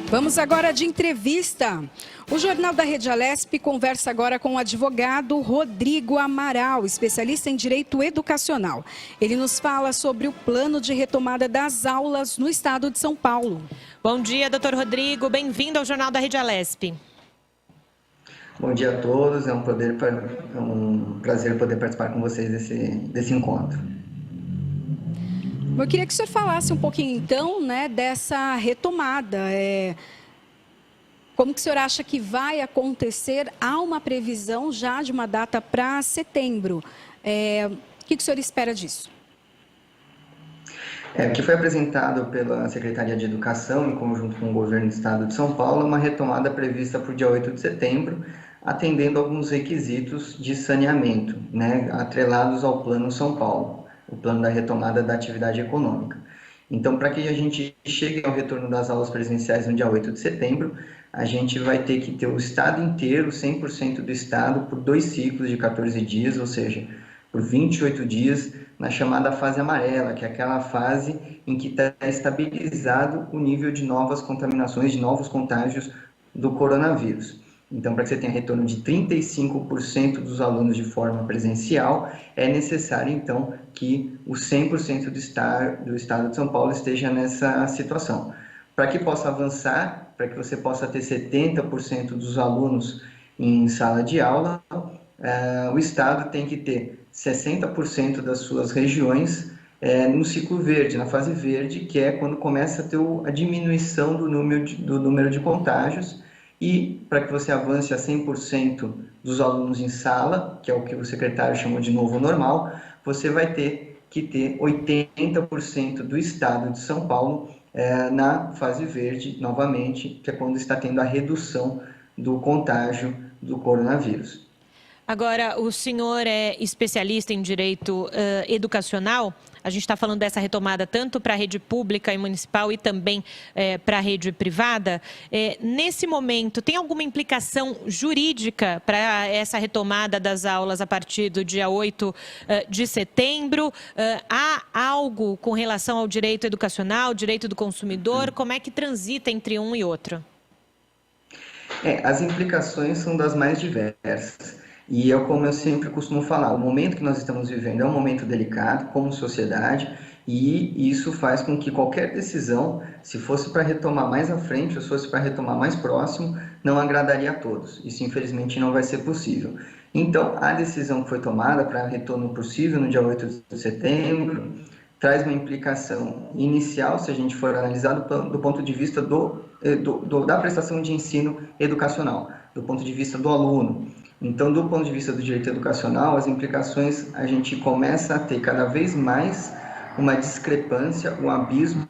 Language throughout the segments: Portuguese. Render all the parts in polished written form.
Vamos agora de entrevista. O Jornal da Rede Alesp conversa agora com o advogado Rodrigo Amaral, especialista em direito educacional. Ele nos fala sobre o plano de retomada das aulas no estado de São Paulo. Bom dia, doutor Rodrigo. Bem-vindo ao Jornal da Rede Alesp. Bom dia a todos. É um prazer poder participar com vocês desse encontro. Eu queria que o senhor falasse um pouquinho, então, dessa retomada. Como que o senhor acha que vai acontecer? Há uma previsão já de uma data para setembro. O que o senhor espera disso? O que foi apresentado pela Secretaria de Educação, em conjunto com o Governo do Estado de São Paulo, é uma retomada prevista para o dia 8 de setembro, atendendo alguns requisitos de saneamento, atrelados ao Plano São Paulo, o plano da retomada da atividade econômica. Então, para que a gente chegue ao retorno das aulas presenciais no dia 8 de setembro, a gente vai ter que ter o estado inteiro, 100% do estado, por 2 ciclos de 14 dias, ou seja, por 28 dias, na chamada fase amarela, que é aquela fase em que está estabilizado o nível de novas contaminações, de novos contágios do coronavírus. Então, para que você tenha retorno de 35% dos alunos de forma presencial, é necessário, então, que o 100% do estado de São Paulo esteja nessa situação. Para que possa avançar, para que você possa ter 70% dos alunos em sala de aula, o estado tem que ter 60% das suas regiões no ciclo verde, na fase verde, que é quando começa a ter a diminuição do número de contágios. E para que você avance a 100% dos alunos em sala, que é o que o secretário chamou de novo normal, você vai ter que ter 80% do estado de São Paulo na fase verde, novamente, que é quando está tendo a redução do contágio do coronavírus. Agora, o senhor é especialista em direito educacional. A gente está falando dessa retomada tanto para a rede pública e municipal e também para a rede privada. Nesse momento, tem alguma implicação jurídica para essa retomada das aulas a partir do dia 8 de setembro? Há algo com relação ao direito educacional, direito do consumidor? Como é que transita entre um e outro? As implicações são das mais diversas. E como eu sempre costumo falar, o momento que nós estamos vivendo é um momento delicado como sociedade, e isso faz com que qualquer decisão, se fosse para retomar mais à frente ou se fosse para retomar mais próximo, não agradaria a todos. Isso, infelizmente, não vai ser possível. Então, a decisão que foi tomada para retorno possível no dia 8 de setembro traz uma implicação inicial, se a gente for analisar do ponto de vista da prestação de ensino educacional, do ponto de vista do aluno. Então, do ponto de vista do direito educacional, as implicações, a gente começa a ter cada vez mais uma discrepância, um abismo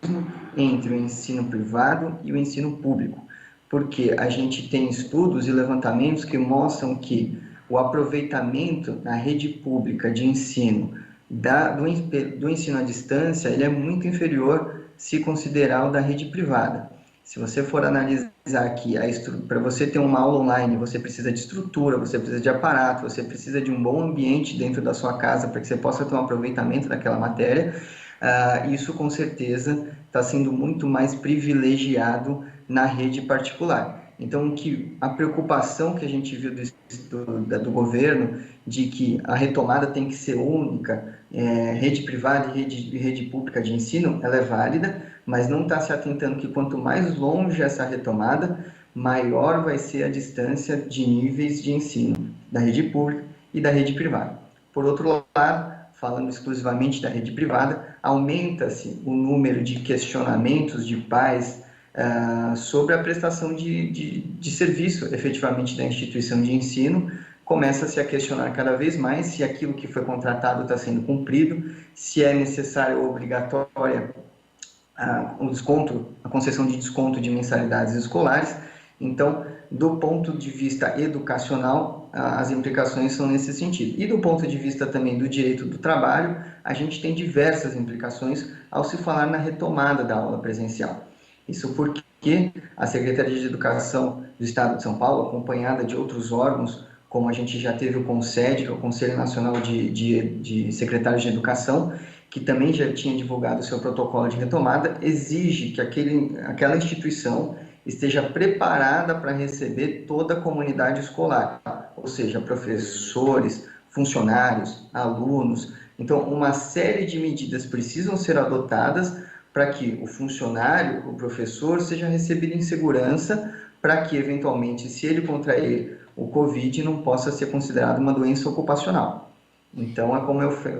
entre o ensino privado e o ensino público, porque a gente tem estudos e levantamentos que mostram que o aproveitamento na rede pública de ensino do ensino à distância, ele é muito inferior se considerar o da rede privada. Se você for analisar aqui, para você ter uma aula online, você precisa de estrutura, você precisa de aparato, você precisa de um bom ambiente dentro da sua casa para que você possa ter um aproveitamento daquela matéria. Isso, com certeza, está sendo muito mais privilegiado na rede particular. Então, a preocupação que a gente viu do governo de que a retomada tem que ser única, rede privada e rede pública de ensino, ela é válida, mas não está se atentando que quanto mais longe essa retomada, maior vai ser a distância de níveis de ensino da rede pública e da rede privada. Por outro lado, falando exclusivamente da rede privada, aumenta-se o número de questionamentos de pais sobre a prestação de serviço, efetivamente, da instituição de ensino. Começa-se a questionar cada vez mais se aquilo que foi contratado está sendo cumprido, se é necessário ou obrigatória a concessão de desconto de mensalidades escolares. Então, do ponto de vista educacional, as implicações são nesse sentido. E do ponto de vista também do direito do trabalho, a gente tem diversas implicações ao se falar na retomada da aula presencial. Isso porque a Secretaria de Educação do Estado de São Paulo, acompanhada de outros órgãos, como a gente já teve o CONSED, que é o Conselho Nacional de Secretários de Educação, que também já tinha divulgado o seu protocolo de retomada, exige que aquela instituição esteja preparada para receber toda a comunidade escolar, ou seja, professores, funcionários, alunos. Então, uma série de medidas precisam ser adotadas para que o funcionário, o professor, seja recebido em segurança, para que, eventualmente, se ele contrair o Covid, não possa ser considerado uma doença ocupacional. Então,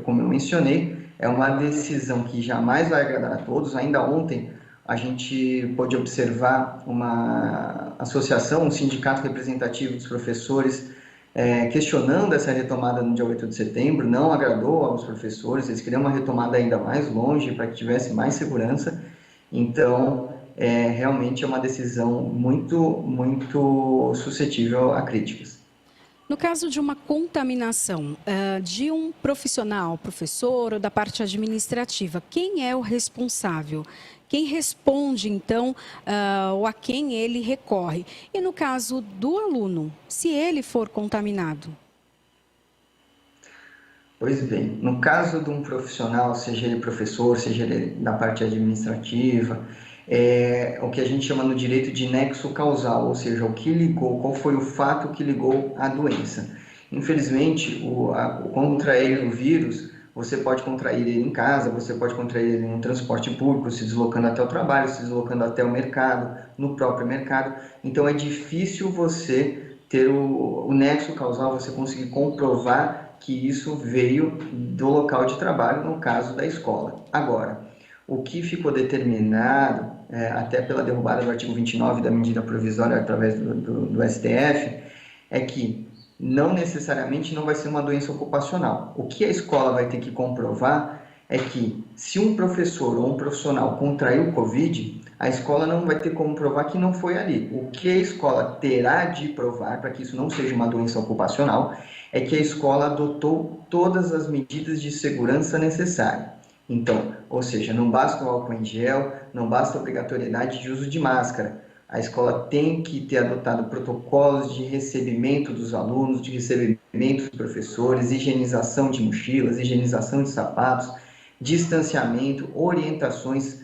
como eu mencionei, é uma decisão que jamais vai agradar a todos. Ainda ontem, a gente pôde observar uma associação, um sindicato representativo dos professores, questionando essa retomada no dia 8 de setembro, não agradou aos professores, eles queriam uma retomada ainda mais longe, para que tivesse mais segurança. Então, realmente é uma decisão muito suscetível a críticas. No caso de uma contaminação de um profissional, professor ou da parte administrativa, quem é o responsável? Quem responde, então, ou a quem ele recorre? E no caso do aluno, se ele for contaminado? Pois bem, no caso de um profissional, seja ele professor, seja ele da parte administrativa, o que a gente chama no direito de nexo causal, ou seja, o que ligou, qual foi o fato que ligou a doença. Infelizmente, contrair o vírus, você pode contrair ele em casa, você pode contrair ele no transporte público, se deslocando até o trabalho, se deslocando até o mercado, no próprio mercado. Então, é difícil você ter o nexo causal, você conseguir comprovar que isso veio do local de trabalho, no caso da escola. Agora, o que ficou determinado, até pela derrubada do artigo 29 da medida provisória através do STF, é que não necessariamente não vai ser uma doença ocupacional. O que a escola vai ter que comprovar é que, se um professor ou um profissional contraiu o Covid, a escola não vai ter como provar que não foi ali. O que a escola terá de provar, para que isso não seja uma doença ocupacional, é que a escola adotou todas as medidas de segurança necessárias. Então, ou seja, não basta o álcool em gel, não basta a obrigatoriedade de uso de máscara. A escola tem que ter adotado protocolos de recebimento dos alunos, de recebimento dos professores, higienização de mochilas, higienização de sapatos, distanciamento, orientações,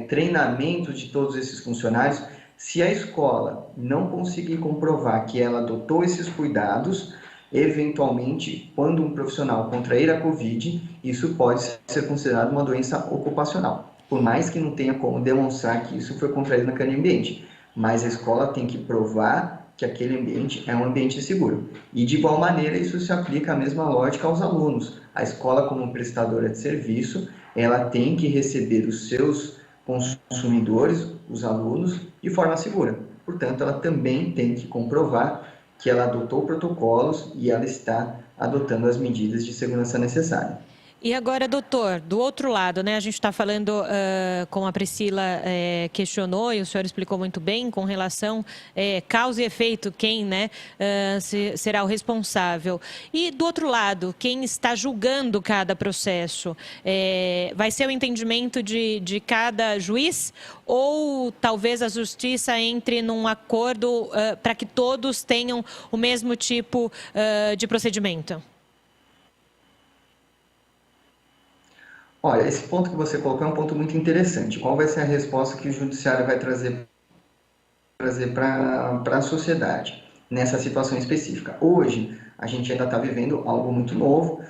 treinamento de todos esses funcionários. Se a escola não conseguir comprovar que ela adotou esses cuidados, eventualmente, quando um profissional contrair a Covid, isso pode ser considerado uma doença ocupacional, por mais que não tenha como demonstrar que isso foi contraído naquele ambiente. Mas a escola tem que provar que aquele ambiente é um ambiente seguro. E, de igual maneira, isso se aplica a mesma lógica aos alunos. A escola, como prestadora de serviço, ela tem que receber os seus consumidores, os alunos, de forma segura. Portanto, ela também tem que comprovar que ela adotou protocolos e ela está adotando as medidas de segurança necessárias. E agora, doutor, do outro lado, né, a gente está falando, como a Priscila questionou e o senhor explicou muito bem, com relação causa e efeito, quem, né, será o responsável. E do outro lado, quem está julgando cada processo, vai ser o entendimento de cada juiz, ou talvez a justiça entre num acordo para que todos tenham o mesmo tipo de procedimento? Olha, esse ponto que você colocou é um ponto muito interessante. Qual vai ser a resposta que o judiciário vai trazer para a sociedade nessa situação específica? Hoje, a gente ainda está vivendo algo muito novo,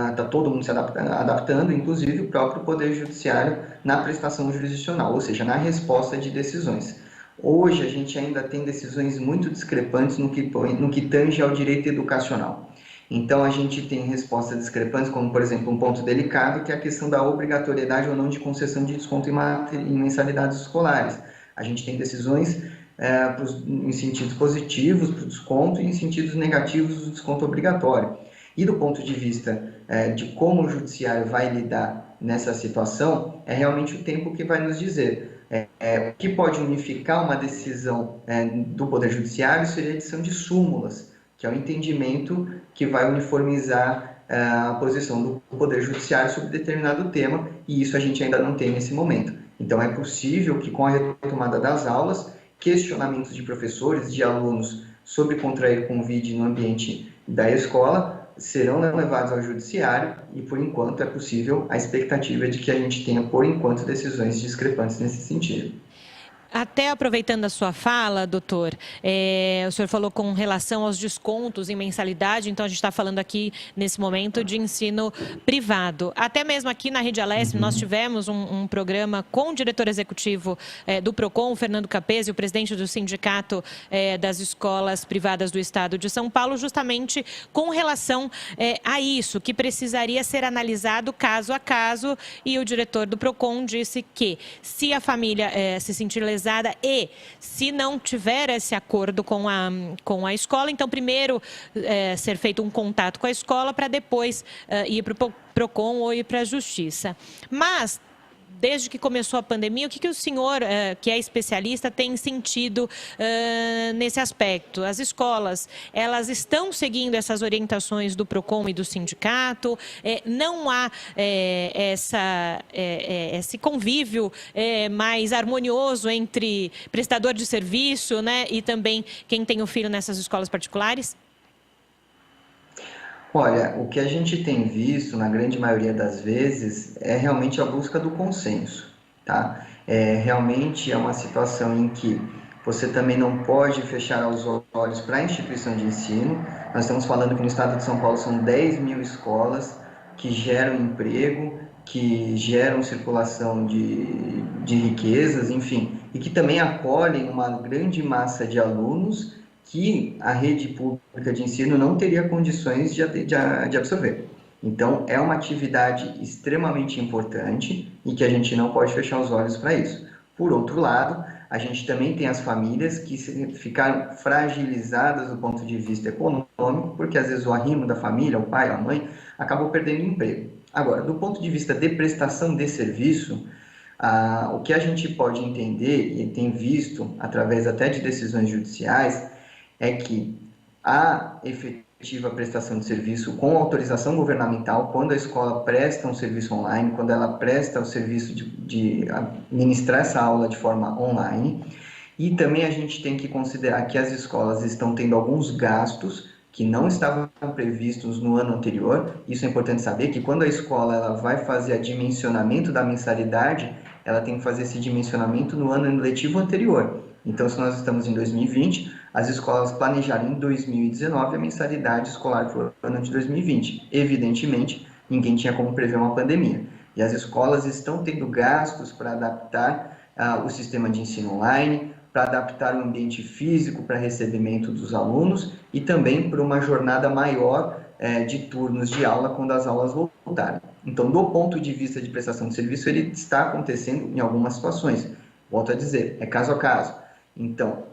está todo mundo se adaptando, inclusive o próprio Poder Judiciário na prestação jurisdicional, ou seja, na resposta de decisões. Hoje, a gente ainda tem decisões muito discrepantes no que tange ao direito educacional. Então, a gente tem respostas discrepantes, como, por exemplo, um ponto delicado, que é a questão da obrigatoriedade ou não de concessão de desconto em mensalidades escolares. A gente tem decisões em sentidos positivos para o desconto e em sentidos negativos do desconto obrigatório. E do ponto de vista de como o judiciário vai lidar nessa situação, é realmente o tempo que vai nos dizer. O que pode unificar uma decisão do Poder Judiciário seria a edição de súmulas, que é o entendimento que vai uniformizar a posição do Poder Judiciário sobre determinado tema, e isso a gente ainda não tem nesse momento. Então, é possível que, com a retomada das aulas, questionamentos de professores, de alunos sobre contrair Covid no ambiente da escola serão levados ao Judiciário, e, por enquanto, é possível a expectativa de que a gente tenha, por enquanto, decisões discrepantes nesse sentido. Até aproveitando a sua fala, doutor, o senhor falou com relação aos descontos em mensalidade, então a gente está falando aqui, nesse momento, de ensino privado. Até mesmo aqui na Rede Alesp, nós tivemos um programa com o diretor executivo do PROCON, o Fernando Capesi, o presidente do Sindicato das Escolas Privadas do Estado de São Paulo, justamente com relação a isso, que precisaria ser analisado caso a caso, e o diretor do PROCON disse que, se a família se sentir lesada e se não tiver esse acordo com a escola, então primeiro ser feito um contato com a escola para depois ir para o PROCON ou ir para a Justiça. Mas, desde que começou a pandemia, o que o senhor, que é especialista, tem sentido nesse aspecto? As escolas, elas estão seguindo essas orientações do PROCON e do sindicato? Não há esse convívio mais harmonioso entre prestador de serviço, né, e também quem tem o filho nessas escolas particulares? Olha, o que a gente tem visto, na grande maioria das vezes, é realmente a busca do consenso, tá? Realmente é uma situação em que você também não pode fechar os olhos para a instituição de ensino. Nós estamos falando que no estado de São Paulo são 10 mil escolas que geram emprego, que geram circulação de riquezas, enfim, e que também acolhem uma grande massa de alunos que a rede pública de ensino não teria condições de absorver. Então, é uma atividade extremamente importante e que a gente não pode fechar os olhos para isso. Por outro lado, a gente também tem as famílias que ficaram fragilizadas do ponto de vista econômico, porque às vezes o arrimo da família, o pai, a mãe, acabou perdendo o emprego. Agora, do ponto de vista de prestação de serviço, o que a gente pode entender, e tem visto através até de decisões judiciais, é que a efetiva prestação de serviço com autorização governamental, quando a escola presta um serviço online, quando ela presta o serviço de ministrar essa aula de forma online, e também a gente tem que considerar que as escolas estão tendo alguns gastos que não estavam previstos no ano anterior. Isso é importante saber, que quando a escola ela vai fazer o dimensionamento da mensalidade, ela tem que fazer esse dimensionamento no ano letivo anterior. Então, se nós estamos em 2020, as escolas planejaram em 2019 a mensalidade escolar para o ano de 2020. Evidentemente, ninguém tinha como prever uma pandemia. E as escolas estão tendo gastos para adaptar o sistema de ensino online, para adaptar o ambiente físico para recebimento dos alunos e também para uma jornada maior de turnos de aula quando as aulas voltarem. Então, do ponto de vista de prestação de serviço, ele está acontecendo em algumas situações. Volto a dizer, é caso a caso. Então,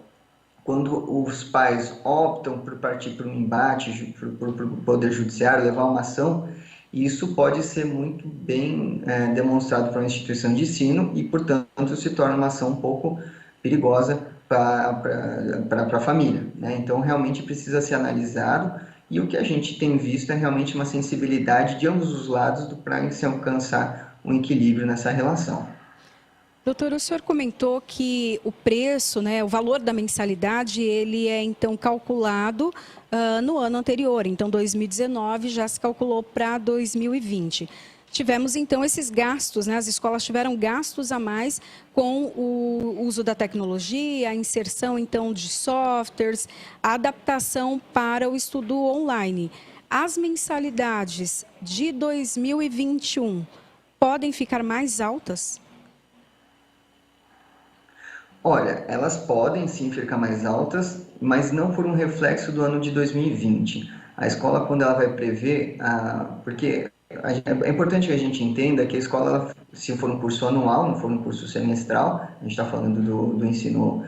quando os pais optam por partir para um embate, para o Poder Judiciário, levar uma ação, isso pode ser muito bem demonstrado para uma instituição de ensino e, portanto, se torna uma ação um pouco perigosa para a família, né? Então, realmente precisa ser analisado, e o que a gente tem visto é realmente uma sensibilidade de ambos os lados para se alcançar um equilíbrio nessa relação. Doutor, o senhor comentou que o preço, né, o valor da mensalidade, ele é então calculado no ano anterior. Então, 2019 já se calculou para 2020. Tivemos então esses gastos, né? As escolas tiveram gastos a mais com o uso da tecnologia, a inserção então de softwares, a adaptação para o estudo online. As mensalidades de 2021 podem ficar mais altas? Olha, elas podem sim ficar mais altas, mas não por um reflexo do ano de 2020. A escola, quando ela vai prever, porque é importante que a gente entenda que a escola, se for um curso anual, não for um curso semestral, a gente está falando do ensino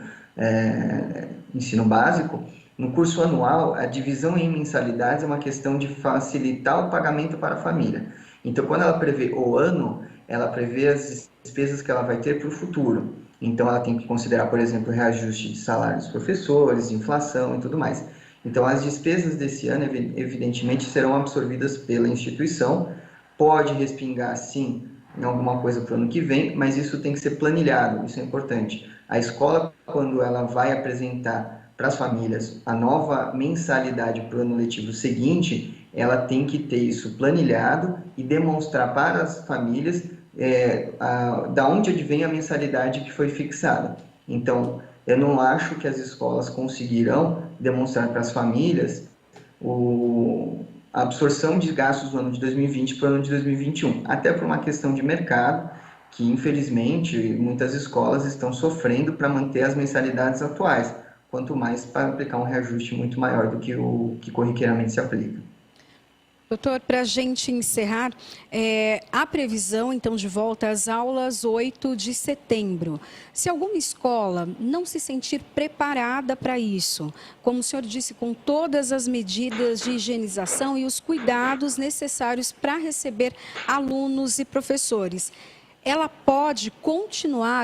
básico, no curso anual, a divisão em mensalidades é uma questão de facilitar o pagamento para a família. Então, quando ela prevê o ano, ela prevê as despesas que ela vai ter para o futuro. Então, ela tem que considerar, por exemplo, o reajuste de salário dos professores, inflação e tudo mais. Então, as despesas desse ano, evidentemente, serão absorvidas pela instituição. Pode respingar, sim, em alguma coisa para o ano que vem, mas isso tem que ser planilhado, isso é importante. A escola, quando ela vai apresentar para as famílias a nova mensalidade para o ano letivo seguinte, ela tem que ter isso planilhado e demonstrar para as famílias da onde advém a mensalidade que foi fixada. Então, eu não acho que as escolas conseguirão demonstrar para as famílias a absorção de gastos do ano de 2020 para o ano de 2021, até por uma questão de mercado, que infelizmente muitas escolas estão sofrendo para manter as mensalidades atuais, quanto mais para aplicar um reajuste muito maior do que o que corriqueiramente se aplica. Doutor, para a gente encerrar, há previsão, então, de volta às aulas 8 de setembro. Se alguma escola não se sentir preparada para isso, como o senhor disse, com todas as medidas de higienização e os cuidados necessários para receber alunos e professores, ela pode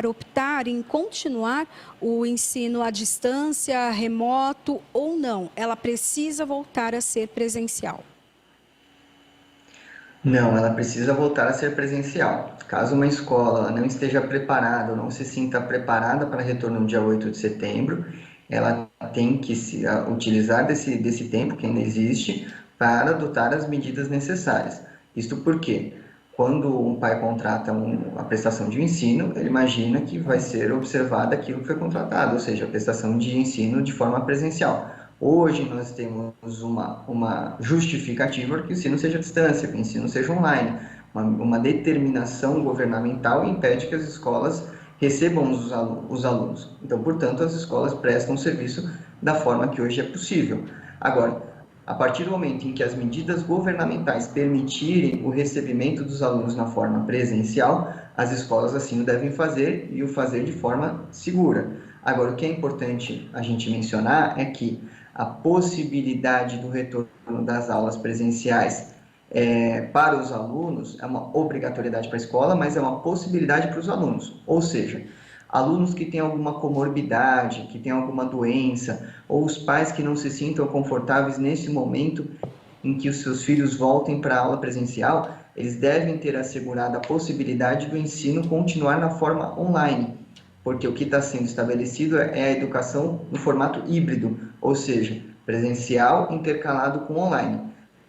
optar em continuar o ensino à distância, remoto ou não? Ela precisa voltar a ser presencial? Não, ela precisa voltar a ser presencial. Caso uma escola não esteja preparada ou não se sinta preparada para retorno no dia 8 de setembro, ela tem que utilizar desse tempo que ainda existe para adotar as medidas necessárias. Isto porque, quando um pai contrata a prestação de ensino, ele imagina que vai ser observada aquilo que foi contratado, ou seja, a prestação de ensino de forma presencial. Hoje nós temos uma justificativa para que o ensino seja à distância, que o ensino seja online. Uma determinação governamental impede que as escolas recebam os alunos. Então, portanto, as escolas prestam o serviço da forma que hoje é possível. Agora, a partir do momento em que as medidas governamentais permitirem o recebimento dos alunos na forma presencial, as escolas assim o devem fazer e o fazer de forma segura. Agora, o que é importante a gente mencionar é que a possibilidade do retorno das aulas presenciais para os alunos é uma obrigatoriedade para a escola, mas é uma possibilidade para os alunos. Ou seja, alunos que têm alguma comorbidade, que têm alguma doença, ou os pais que não se sintam confortáveis nesse momento em que os seus filhos voltem para a aula presencial, eles devem ter assegurada a possibilidade do ensino continuar na forma online, porque o que está sendo estabelecido é a educação no formato híbrido, ou seja, presencial intercalado com online.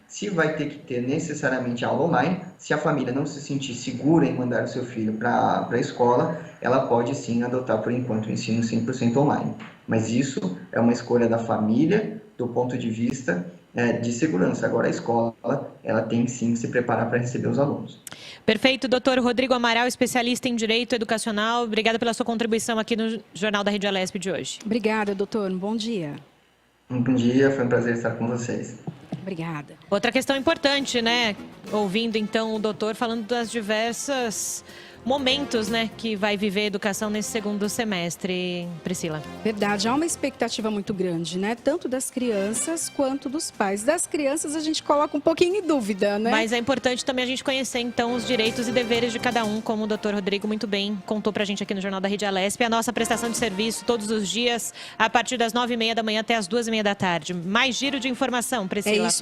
Se vai ter que ter necessariamente aula online, se a família não se sentir segura em mandar o seu filho para a escola, ela pode sim adotar por enquanto o ensino 100% online. Mas isso é uma escolha da família do ponto de vista de segurança. Agora a escola, ela tem sim que se preparar para receber os alunos. Perfeito, doutor Rodrigo Amaral, especialista em Direito Educacional. Obrigada pela sua contribuição aqui no Jornal da Rede Alesp de hoje. Obrigada, doutor. Um bom dia. Um bom dia, foi um prazer estar com vocês. Obrigada. Outra questão importante, né? Ouvindo então o doutor falando das diversas momentos, né, que vai viver a educação nesse segundo semestre, Priscila. Verdade, há uma expectativa muito grande, né? Tanto das crianças quanto dos pais. Das crianças a gente coloca um pouquinho em dúvida, né? Mas é importante também a gente conhecer então os direitos e deveres de cada um, como o doutor Rodrigo muito bem contou pra gente aqui no Jornal da Rede Alesp. A nossa prestação de serviço todos os dias, a partir das 9h30 da manhã até as 2h30 da tarde. Mais giro de informação, Priscila. É isso.